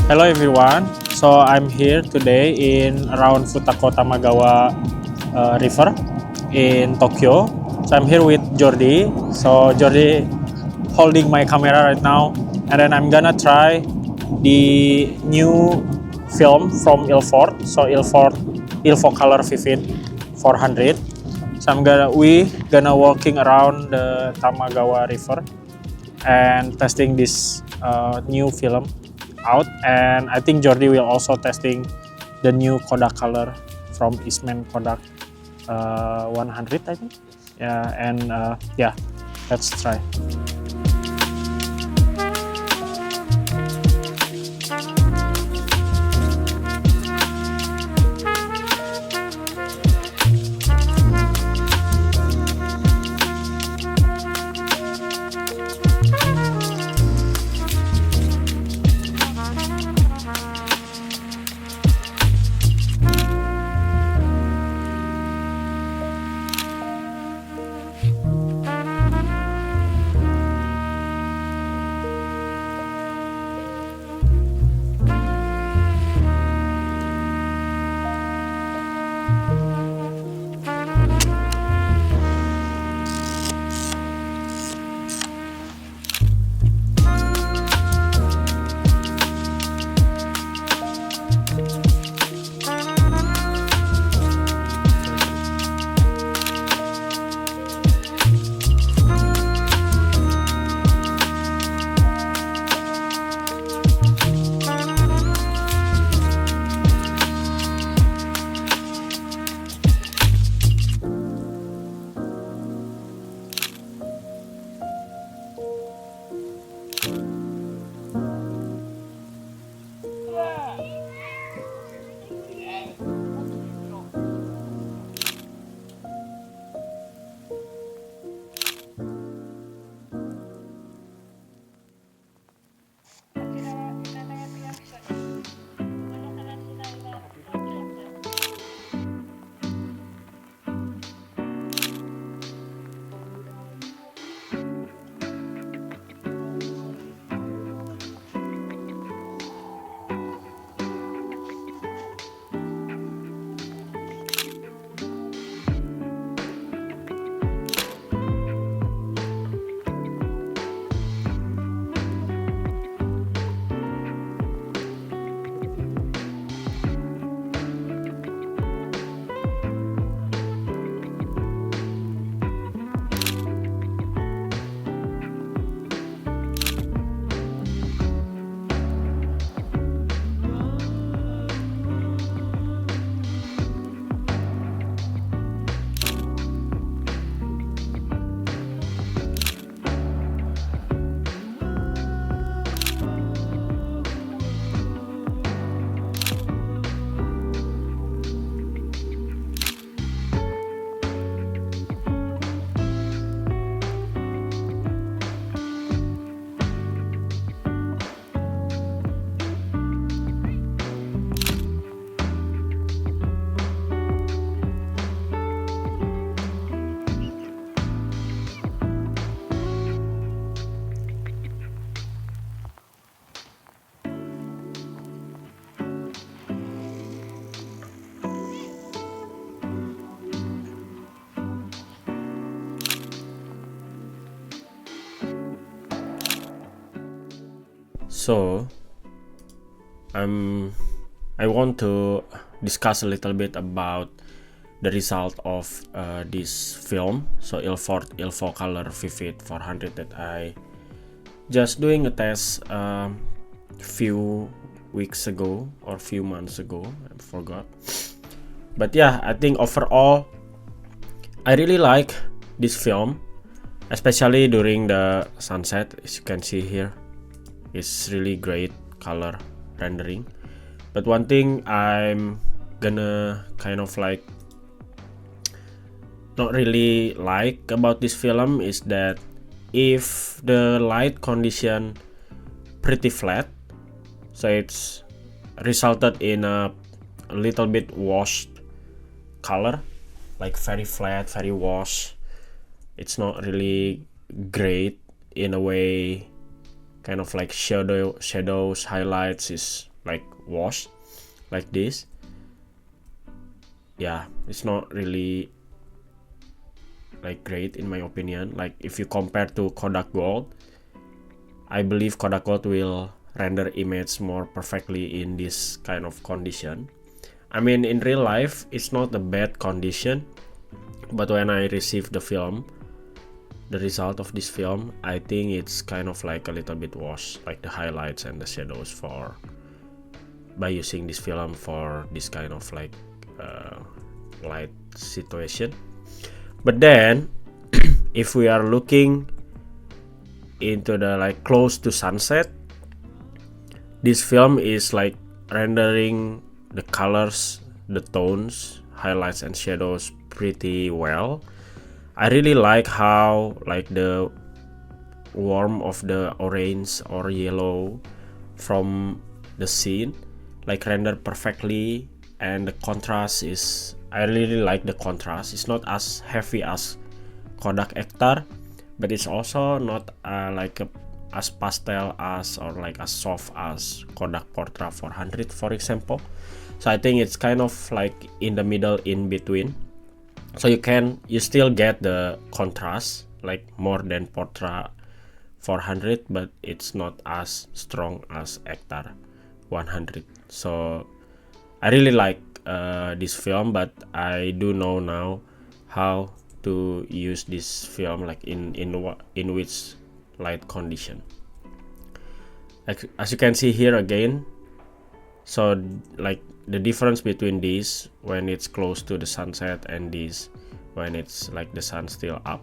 Hello everyone. So I'm here today in around Futako Tamagawa River in Tokyo. So I'm here with Jordi. So Jordi holding my camera right now, and then I'm gonna try the new film from Ilford. So Ilford Color Vivid 400. So we gonna walking around the Tamagawa River and testing this new film out. And I think Jordi will also testing the new Kodak color from Eastman Kodak 100, I think. Yeah, and yeah, let's try. So, I want to discuss a little bit about the result of this film. So, Ilford Color Vivid 400 that I just doing a test few weeks ago or few months ago. I forgot. But yeah, I think overall I really like this film, especially during the sunset. As you can see here, it's really great color rendering. But one thing I'm gonna kind of like not really like about this film is that if the light condition pretty flat, so it's resulted in a little bit washed color, like very flat, very washed. It's not really great in a way. Kind of like shadows, highlights is like wash like this. Yeah, it's not really like great in my opinion. Like if you compare to Kodak Gold, I believe Kodak Gold will render image more perfectly in this kind of condition. I mean, in real life it's not a bad condition, but when I received the film, the result of this film, I think it's kind of like a little bit washed, like the highlights and the shadows for by using this film for this kind of like light situation. But then if we are looking into the like close to sunset, this film is like rendering the colors, the tones, highlights and shadows pretty well. I really like how like the warmth of the orange or yellow from the scene like render perfectly, and the contrast is, I really like the contrast. It's not as heavy as Kodak Ektar, but it's also not as pastel as or like as soft as Kodak Portra 400 for example. So I think it's kind of like in the middle, in between. So you still get the contrast like more than Portra 400, but it's not as strong as Ektar 100. So I really like this film, but I do know now how to use this film like in which light condition. Like, as you can see here again, so like the difference between these when it's close to the sunset and this when it's like the sun still up.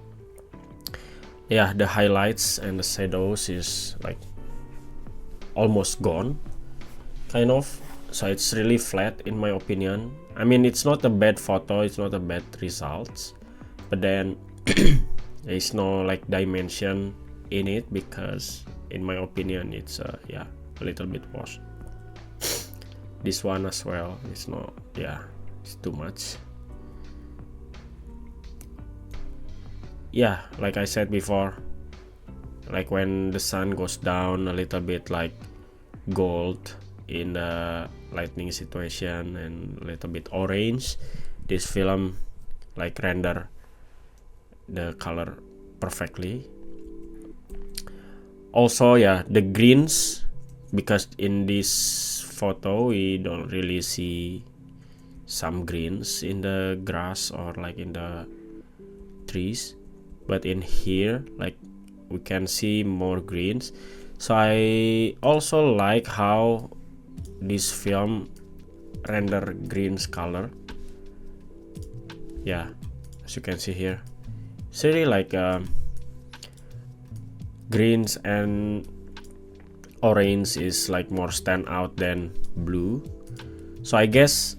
Yeah, the highlights and the shadows is like almost gone, kind of. So it's really flat in my opinion. I mean, it's not a bad photo, it's not a bad results, but then there's no like dimension in it, because in my opinion it's yeah, a little bit washed. This one as well, it's not, yeah, it's too much. Yeah, like I said before, like when the sun goes down a little bit like gold in the lightning situation and a little bit orange, this film like render the color perfectly. Also, yeah, the greens, because in this photo we don't really see some greens in the grass or like in the trees, but in here like we can see more greens. So I also like how this film render greens color. Yeah, as you can see here, it's really like greens and orange is like more stand out than blue. So I guess,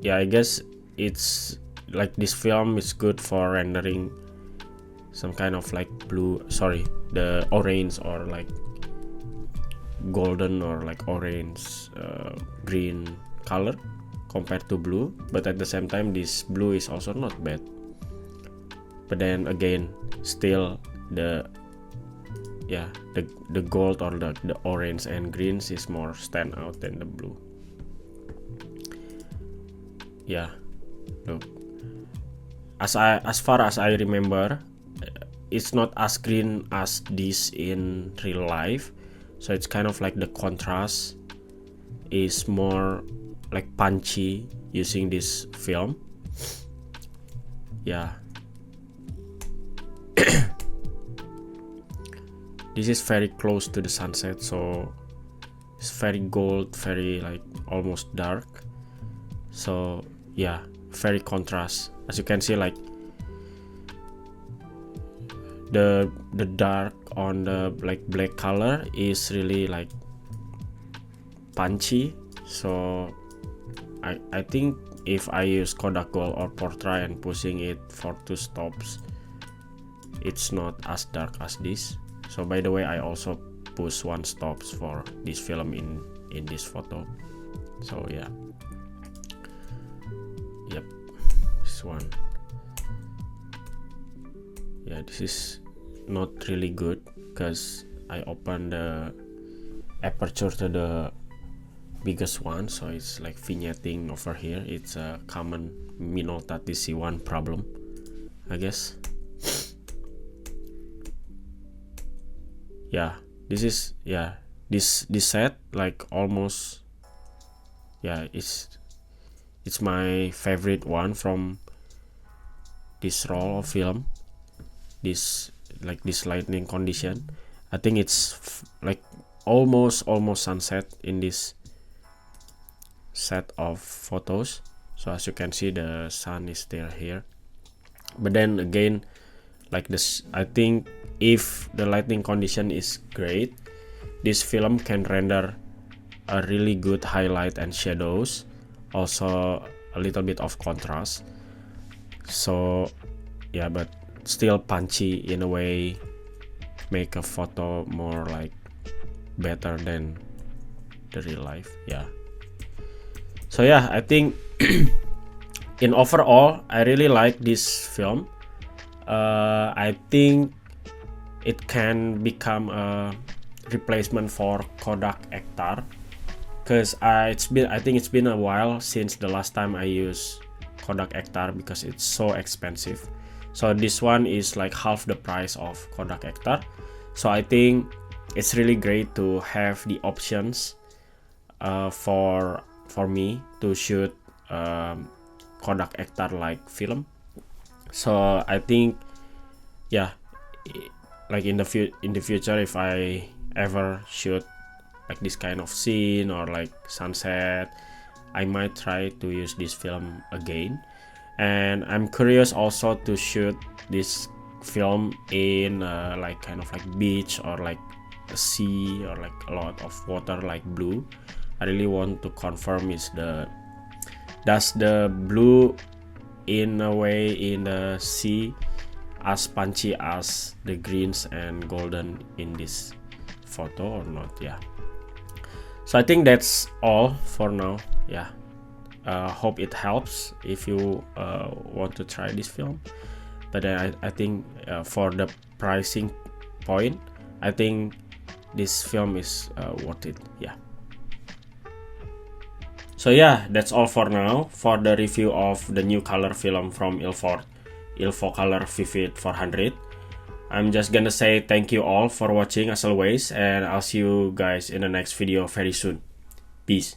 yeah, I guess it's like this film is good for rendering some kind of like the orange or like golden or like orange green color compared to blue, but at the same time this blue is also not bad. But then again, still the gold or the orange and greens is more stand out than the blue. Yeah, look, as far as I remember, it's not as green as this in real life, so it's kind of like the contrast is more like punchy using this film. Yeah. This is very close to the sunset, so it's very gold, very like almost dark. So yeah, very contrast. As you can see, like the dark on the like black color is really like punchy. So I think if I use Kodak Gold or Portra and pushing it for 2 stops, it's not as dark as this. So by the way, I also push 1 stops for this film in this photo. So yeah, yep, this one. Yeah, this is not really good because I open the aperture to the biggest one, so it's like vignetting over here. It's a common Minolta TC1 problem, I guess. Yeah, this is this set like almost it's my favorite one from this roll of film. This lightning condition, I think it's like almost sunset in this set of photos. So as you can see, the sun is still here, but then again, like this, I think if the lighting condition is great, this film can render a really good highlight and shadows, also a little bit of contrast. So yeah, but still punchy in a way, make a photo more like better than the real life. Yeah, so yeah, I think in overall I really like this film. I think it can become a replacement for Kodak Ektar, because I think it's been a while since the last time I used Kodak Ektar because it's so expensive. So this one is like half the price of Kodak Ektar. So I think it's really great to have the options for me to shoot Kodak Ektar like film. So I think like in the future, if I ever shoot like this kind of scene or like sunset, I might try to use this film again. And I'm curious also to shoot this film in like kind of like beach or like a sea or like a lot of water like blue. I really want to confirm does the blue in a way in the sea as punchy as the greens and golden in this photo or not. Yeah, so I think that's all for now. Yeah, hope it helps if you want to try this film. But I think for the pricing point, I think this film is worth it. Yeah. So yeah, that's all for now for the review of the new color film from Ilford, Ilfocolor Vivid 400. I'm just gonna say thank you all for watching as always, and I'll see you guys in the next video very soon. Peace.